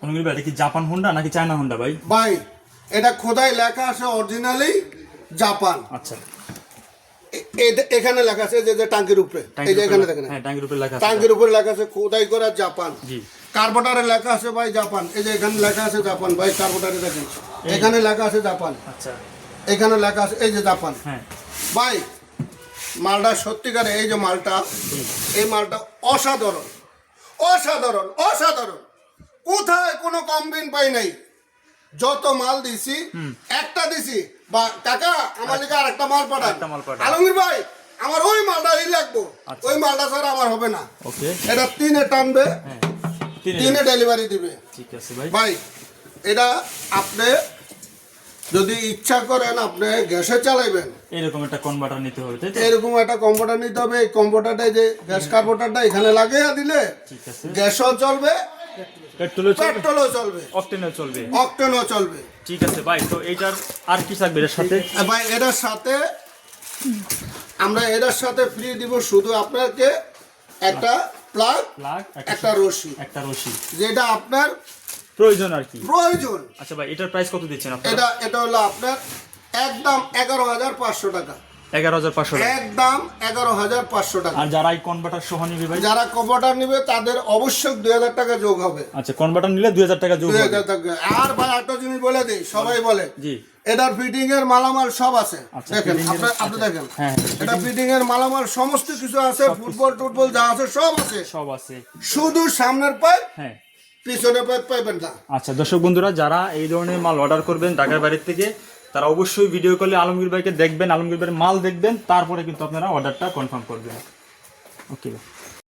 আলমগীর ভাই এটা কি জাপান হোন্ডা নাকি চায়না হোন্ডা ভাই? ভাই এটা খোদাই লেখা আছে অরিজিনালি জাপান। আচ্ছা, এখানে লেখা আছে যে টাঙ্কির উপরে, এই যে এখানে দেখেন, হ্যাঁ টাঙ্কির উপরে লেখা আছে, টাঙ্কির উপরে লেখা আছে খোদাই করা জাপান। জি। কার্বোটারে লেখা আছে ভাই জাপান, এই যে এখানে লেখা আছে জাপান ভাই, কার্বোটারে দেখেন এখানে লেখা আছে জাপান, আচ্ছা এখানে লেখা আছে এই যে জাপান। হ্যাঁ ভাই মালটা সত্যিকারে, এই যে মালটা, এই মালটা অসাধারণ অসাধারণ অসাধারণ, কোথায় কোনো কমবিন পাই নাই। যত মাল দিছি একটা দিছি বা কাকা আমার লিগে আর একটা মাল পাঠান, আলমগীর ভাই আমার ওই মালটাই লাগবো, ওই মালটা ছাড়া আমার হবে না। ওকে, এটা 3-এ টানবে, হ্যাঁ 3-এ ডেলিভারি দিবে। ঠিক আছে ভাই। ভাই এটা আপনি যদি ইচ্ছা করেন আপনি গ্যাসে চালাইবেন, এরকম একটা কনভার্টার নিতে হবে, তাই তো? এরকম একটা কম্পিউটার নিতে হবে। এই কম্পিউটারটা যে গ্যাস কার্বোটারটা এখানে লাগিয়ে দিলে ঠিক আছে, গ্যাসও চলবে, পেট্রোলও চলবে, চলবে, অকটেনও চলবে, অকটেনও চলবে। ঠিক আছে ভাই। তো এইটার আর কি থাকবে এর সাথে? ভাই এটার সাথে আমরা এটার সাথে ফ্রি দিব শুধু আপনাকে একটা প্লাগ, একটা রশি, যেটা আপনার প্রয়োজন আর কি, প্রয়োজন। আচ্ছা ভাই, এটার প্রাইস কত দিচ্ছেন আপনারা? এটা হলো আপনার একদম 11,500 টাকা, 11,500 টাকা, একদম 11,500 টাকা। আর যারা এই কনভার্টার সহ নিবে ভাই, যারা কম্পিউটার নিবে তাদের অবশ্যই 2,000 টাকা যোগ হবে। আচ্ছা, কনভার্টার নিলে 2,000 টাকা যোগ হবে। 2,000 টাকা। আর ভাই একটা জিনিস বলে দিই, সবাই বলে জি, এটার ফিটিং এর মালামাল সব আছে। আচ্ছা, দেখেন fitting এর- আপনি দেখেন, হ্যাঁ, এটা ফিটিং এর মালামাল সমস্ত কিছু আছে, ফুটবল যা আছে সব আছে, সব আছে। শুধু সামনের পাইপ, হ্যাঁ, পিছনের পাইপ পাইবেন না। আচ্ছা দর্শক বন্ধুরা, যারা এই ধরনের মাল অর্ডার করবেন ঢাকার বাইরে থেকে, তারা অবশ্যই ভিডিও কলে আলমগীর ভাইকে দেখবেন, আলমগীর ভাইয়ের মাল দেখবেন, তারপরে কিন্তু আপনারা অর্ডারটা কনফার্ম করবেন। ওকে।